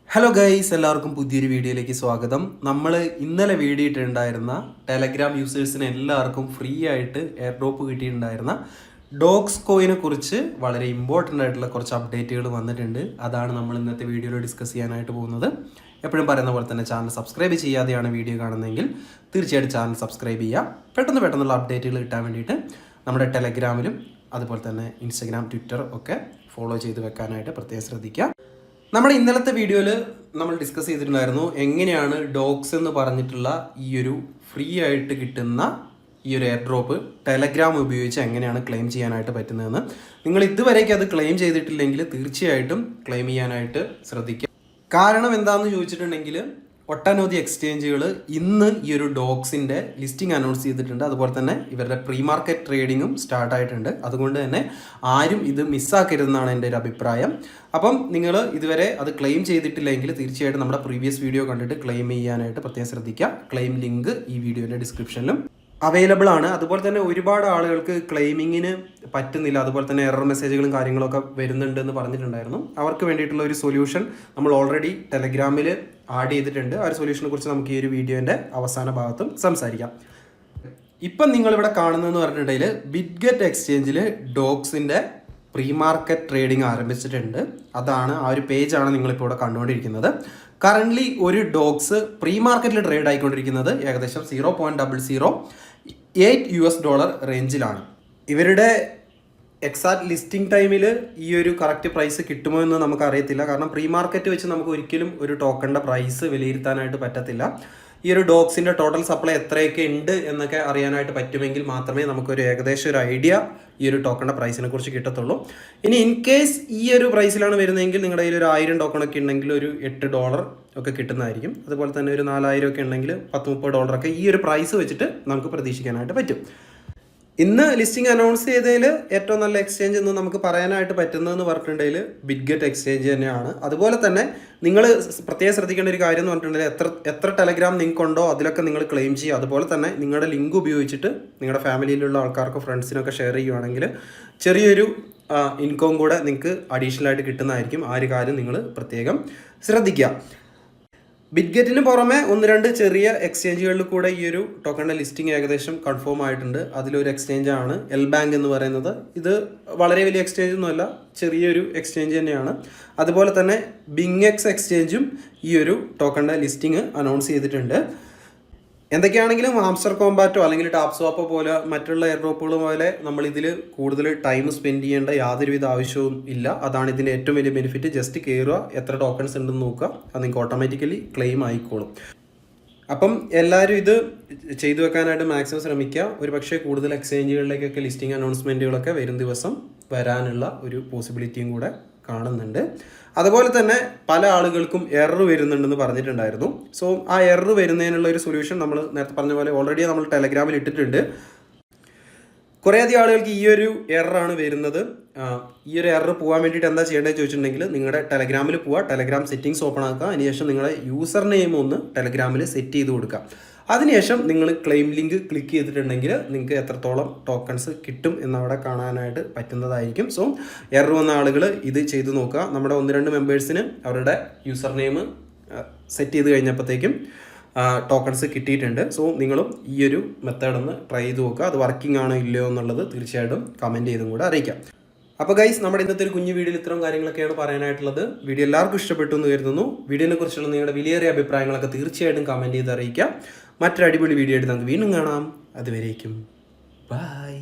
Hello guys, എല്ലാവർക്കും പുതിയൊരു വീഡിയോയിലേക്ക് സ്വാഗതം. നമ്മൾ ഇന്നലെ വീഡിയോ ഇട്ടിട്ടുണ്ടായിരുന്ന ടെലഗ്രാം യൂസേഴ്സിന് എല്ലാവർക്കും ഫ്രീ ആയിട്ട് എയർ ഡ്രോപ്പ് കിട്ടിയിട്ടുണ്ടായിരുന്ന ഡോഗ്സ് കോയിനെ കുറിച്ച് വളരെ ഇമ്പോർട്ടൻ്റ് ആയിട്ടുള്ള കുറച്ച് അപ്ഡേറ്റുകൾ വന്നിട്ടുണ്ട്. അതാണ് നമ്മൾ ഇന്നത്തെ വീഡിയോയിൽ ഡിസ്കസ് ചെയ്യാനായിട്ട് പോകുന്നത്. എപ്പോഴും പറയുന്ന പോലെ തന്നെ ചാനൽ സബ്സ്ക്രൈബ് ചെയ്യാതെയാണ് വീഡിയോ കാണുന്നതെങ്കിൽ തീർച്ചയായിട്ടും ചാനൽ സബ്സ്ക്രൈബ് ചെയ്യുക. പെട്ടെന്നുള്ള അപ്ഡേറ്റുകൾ കിട്ടാൻ വേണ്ടിയിട്ട് നമ്മുടെ ടെലഗ്രാമിലും അതുപോലെ തന്നെ ഇൻസ്റ്റഗ്രാം, ട്വിറ്റർ ഒക്കെ ഫോളോ ചെയ്ത് വെക്കാനായിട്ട് പ്രത്യേകം ശ്രദ്ധിക്കുക. നമ്മുടെ ഇന്നലത്തെ വീഡിയോയിൽ നമ്മൾ ഡിസ്കസ് ചെയ്തിട്ടുണ്ടായിരുന്നു എങ്ങനെയാണ് ഡോഗ്സ് എന്ന് പറഞ്ഞിട്ടുള്ള ഈ ഒരു ഫ്രീ ആയിട്ട് കിട്ടുന്ന ഈ ഒരു എയർ ഡ്രോപ്പ് ടെലഗ്രാം ഉപയോഗിച്ച് എങ്ങനെയാണ് ക്ലെയിം ചെയ്യാനായിട്ട് പറ്റുന്നതെന്ന്. നിങ്ങൾ ഇതുവരേക്കും അത് ക്ലെയിം ചെയ്തിട്ടില്ലെങ്കിൽ തീർച്ചയായിട്ടും ക്ലെയിം ചെയ്യാനായിട്ട് ശ്രദ്ധിക്കുക. കാരണം എന്താണെന്ന് ചോദിച്ചിട്ടുണ്ടെങ്കിൽ ഒട്ടനവധി എക്സ്ചേഞ്ചുകൾ ഇന്ന് ഈ ഒരു ഡോഗ്സിൻ്റെ ലിസ്റ്റിംഗ് അനൗൺസ് ചെയ്തിട്ടുണ്ട്. അതുപോലെ തന്നെ ഇവരുടെ പ്രീ മാർക്കറ്റ് ട്രേഡിങ്ങും സ്റ്റാർട്ടായിട്ടുണ്ട്. അതുകൊണ്ട് തന്നെ ആരും ഇത് മിസ്സാക്കരുതെന്നാണ് എൻ്റെ ഒരു അഭിപ്രായം. അപ്പം നിങ്ങൾ ഇതുവരെ അത് ക്ലെയിം ചെയ്തിട്ടില്ലെങ്കിൽ തീർച്ചയായിട്ടും നമ്മുടെ പ്രീവിയസ് വീഡിയോ കണ്ടിട്ട് ക്ലെയിം ചെയ്യാനായിട്ട് പ്രത്യേകം ശ്രദ്ധിക്കുക. ക്ലെയിം ലിങ്ക് ഈ വീഡിയോയുടെ ഡിസ്ക്രിപ്ഷനിലും അവൈലബിൾ ആണ്. അതുപോലെ തന്നെ ഒരുപാട് ആളുകൾക്ക് ക്ലെയിമിങ്ങിന് പറ്റുന്നില്ല, അതുപോലെ തന്നെ എറർ മെസ്സേജുകളും കാര്യങ്ങളൊക്കെ വരുന്നുണ്ട് എന്ന് പറഞ്ഞിട്ടുണ്ടായിരുന്നു. അവർക്ക് വേണ്ടിയിട്ടുള്ള ഒരു സൊല്യൂഷൻ നമ്മൾ ഓൾറെഡി ടെലഗ്രാമിൽ ആഡ് ചെയ്തിട്ടുണ്ട്. ആ ഒരു സൊല്യൂഷനെ കുറിച്ച് നമുക്ക് ഈ ഒരു വീഡിയോൻ്റെ അവസാന ഭാഗത്തും സംസാരിക്കാം. ഇപ്പം നിങ്ങളിവിടെ കാണുന്നതെന്ന് പറഞ്ഞിട്ടുണ്ടെങ്കിൽ ബിറ്റ്ഗെറ്റ് എക്സ്ചേഞ്ചിൽ ഡോഗ്സിൻ്റെ പ്രീ മാർക്കറ്റ് ട്രേഡിംഗ് ആരംഭിച്ചിട്ടുണ്ട്. അതാണ് ആ ഒരു പേജാണ് നിങ്ങളിപ്പോൾ ഇവിടെ കണ്ടുകൊണ്ടിരിക്കുന്നത്. കറൻ്റ്ലി ഒരു ഡോഗ്സ് പ്രീ മാർക്കറ്റിൽ ട്രേഡ് ആയിക്കൊണ്ടിരിക്കുന്നത് ഏകദേശം $0.008 റേഞ്ചിലാണ്. ഇവരുടെ എക്സാക്ട് ലിസ്റ്റിംഗ് ടൈമിൽ ഈ ഒരു കറക്റ്റ് പ്രൈസ് കിട്ടുമോ എന്ന് നമുക്കറിയത്തില്ല. കാരണം പ്രീ മാർക്കറ്റ് വെച്ച് നമുക്ക് ഒരിക്കലും ഒരു ടോക്കണിൻ്റെ പ്രൈസ് വിലയിരുത്താനായിട്ട് പറ്റത്തില്ല. ഈ ഒരു ഡോഗ്സിൻ്റെ ടോട്ടൽ സപ്ലൈ എത്രയൊക്കെ ഉണ്ട് എന്നൊക്കെ അറിയാനായിട്ട് പറ്റുമെങ്കിൽ മാത്രമേ നമുക്കൊരു ഏകദേശം ഒരു ഐഡിയ ഈ ഒരു ടോക്കണിൻ്റെ പ്രൈസിനെ കുറിച്ച് കിട്ടത്തുള്ളൂ. ഇനി ഇൻ കേസ് ഈ ഒരു പ്രൈസിലാണ് വരുന്നതെങ്കിൽ നിങ്ങളുടെ കയ്യിൽ ഒരു 1000 ടോക്കണൊക്കെ ഉണ്ടെങ്കിൽ ഒരു $8 ഒക്കെ കിട്ടുന്നതായിരിക്കും. അതുപോലെ തന്നെ ഒരു 4000 ഒക്കെ ഉണ്ടെങ്കിൽ $10-30 ഒക്കെ ഈ ഒരു പ്രൈസ് വെച്ചിട്ട് നമുക്ക് പ്രതീക്ഷിക്കാനായിട്ട് പറ്റും. ഇന്ന് ലിസ്റ്റിംഗ് അനൗൺസ് ചെയ്തതിൽ ഏറ്റവും നല്ല എക്സ്ചേഞ്ച് എന്ന് നമുക്ക് പറയാനായിട്ട് പറ്റുന്നതെന്ന് പറഞ്ഞിട്ടുണ്ടെങ്കിൽ ബിറ്റ്ഗെറ്റ് എക്സ്ചേഞ്ച് തന്നെയാണ്. അതുപോലെ തന്നെ നിങ്ങൾ പ്രത്യേകം ശ്രദ്ധിക്കേണ്ട ഒരു കാര്യം എന്ന് പറഞ്ഞിട്ടുണ്ടെങ്കിൽ എത്ര ടെലഗ്രാം ലിങ്ക് ഉണ്ടോ അതിലൊക്കെ നിങ്ങൾ ക്ലെയിം ചെയ്യുക. അതുപോലെ തന്നെ നിങ്ങളുടെ ലിങ്ക് ഉപയോഗിച്ചിട്ട് നിങ്ങളുടെ ഫാമിലിയിലുള്ള ആൾക്കാർക്ക് ഫ്രണ്ട്സിനൊക്കെ ഷെയർ ചെയ്യുകയാണെങ്കിൽ ചെറിയൊരു ഇൻകം കൂടെ നിങ്ങൾക്ക് അഡീഷണൽ ആയിട്ട് കിട്ടുന്നതായിരിക്കും. ആ ഒരു കാര്യം നിങ്ങൾ പ്രത്യേകം ശ്രദ്ധിക്കുക. ബിറ്റ്ഗെറ്റിന് പുറമെ 1-2 ചെറിയ എക്സ്ചേഞ്ചുകളിൽ കൂടെ ഈ ഒരു ടോക്കണിൻ്റെ ലിസ്റ്റിംഗ് ഏകദേശം കൺഫേം ആയിട്ടുണ്ട്. അതിലൊരു എക്സ്ചേഞ്ചാണ് എൽ ബാങ്ക് എന്ന് പറയുന്നത്. ഇത് വളരെ വലിയ എക്സ്ചേഞ്ച് ഒന്നുമല്ല, ചെറിയൊരു എക്സ്ചേഞ്ച് തന്നെയാണ്. അതുപോലെ തന്നെ ബിങ്എക്സ് എക്സ്ചേഞ്ചും ഈ ഒരു ടോക്കണിൻ്റെ ലിസ്റ്റിംഗ് അനൗൺസ് ചെയ്തിട്ടുണ്ട്. എന്തൊക്കെയാണെങ്കിലും ആംസ്റ്റർ കോമ്പാറ്റോ അല്ലെങ്കിൽ ടാപ്പ് സ്വാപ്പോ പോലെ മറ്റുള്ള എയർ ഡ്രോപ്പുകൾ പോലെ നമ്മളിതിൽ കൂടുതൽ ടൈം സ്പെൻഡ് ചെയ്യേണ്ട യാതൊരുവിധ ആവശ്യവും ഇല്ല. അതാണ് ഇതിൻ്റെ ഏറ്റവും വലിയ ബെനിഫിറ്റ്. ജസ്റ്റ് കയറുക, എത്ര ടോക്കൺസ് ഉണ്ടെന്ന് നോക്കുക, അത് നിങ്ങൾക്ക് ഓട്ടോമാറ്റിക്കലി ക്ലെയിം ആയിക്കോളും. അപ്പം എല്ലാവരും ഇത് ചെയ്തു വെക്കാനായിട്ട് മാക്സിമം ശ്രമിക്കുക. ഒരു പക്ഷേ കൂടുതൽ എക്സ്ചേഞ്ചുകളിലേക്കൊക്കെ ലിസ്റ്റിംഗ് അനൗൺസ്മെൻറ്റുകളൊക്കെ വരും ദിവസം വരാനുള്ള ഒരു പോസിബിലിറ്റിയും കൂടെ കാണുന്നുണ്ട്. അതുപോലെ തന്നെ പല ആളുകൾക്കും എറർ വരുന്നുണ്ടെന്ന് പറഞ്ഞിട്ടുണ്ടായിരുന്നു. സോ ആ എറർ വരുന്നതിനുള്ള ഒരു സൊല്യൂഷൻ നമ്മൾ നേരത്തെ പറഞ്ഞ പോലെ ഓൾറെഡി നമ്മൾ ടെലഗ്രാമിൽ ഇട്ടിട്ടുണ്ട്. കുറേയധികം ആളുകൾക്ക് ഈ ഒരു എററാണ് വരുന്നത്. ഈ ഒരു എറർ പോകാൻ വേണ്ടിയിട്ട് എന്താ ചെയ്യേണ്ടതെന്ന് ചോദിച്ചിട്ടുണ്ടെങ്കിൽ നിങ്ങളുടെ ടെലഗ്രാമിൽ പോവുക, ടെലഗ്രാം സെറ്റിംഗ്സ് ഓപ്പൺ ആക്കുക, അതിനുശേഷം നിങ്ങളുടെ യൂസർ നെയിം ഒന്ന് ടെലഗ്രാമിൽ സെറ്റ് ചെയ്ത് കൊടുക്കുക. അതിനുശേഷം നിങ്ങൾ ക്ലെയിം ലിങ്ക് ക്ലിക്ക് ചെയ്തിട്ടുണ്ടെങ്കിൽ നിങ്ങൾക്ക് എത്രത്തോളം ടോക്കൺസ് കിട്ടും എന്നവിടെ കാണാനായിട്ട് പറ്റുന്നതായിരിക്കും. സോ എറർ വന്ന ആളുകൾ ഇത് ചെയ്ത് നോക്കുക. നമ്മുടെ 1-2 മെമ്പേഴ്സിന് അവരുടെ യൂസർ നെയിം സെറ്റ് ചെയ്ത് കഴിഞ്ഞപ്പോഴത്തേക്കും ടോക്കൺസ് കിട്ടിയിട്ടുണ്ട്. സോ നിങ്ങളും ഈ ഒരു മെത്തേഡ് ഒന്ന് ട്രൈ ചെയ്ത് നോക്കുക. അത് വർക്കിംഗ് ആണോ ഇല്ലയോ എന്നുള്ളത് തീർച്ചയായിട്ടും കമൻറ്റ് ചെയ്തും കൂടെ അറിയിക്കാം. അപ്പോൾ ഗൈസ്, നമ്മുടെ ഇന്നത്തെ ഒരു കുഞ്ഞു വീഡിയോയിൽ ഇത്തരം കാര്യങ്ങളൊക്കെയാണ് പറയാനായിട്ടുള്ളത്. വീഡിയോ എല്ലാവർക്കും ഇഷ്ടപ്പെട്ടു എന്ന് കരുതുന്നു. വീഡിയോനെ കുറിച്ചുള്ള നിങ്ങളുടെ വിലയേറിയ അഭിപ്രായങ്ങളൊക്കെ തീർച്ചയായിട്ടും കമൻറ്റ് ചെയ്ത് അറിയിക്കാം. മറ്റൊരു അടിപൊളി വീഡിയോ ആയിട്ട് നമുക്ക് വീണ്ടും കാണാം. അതുവരേക്കും ബൈ.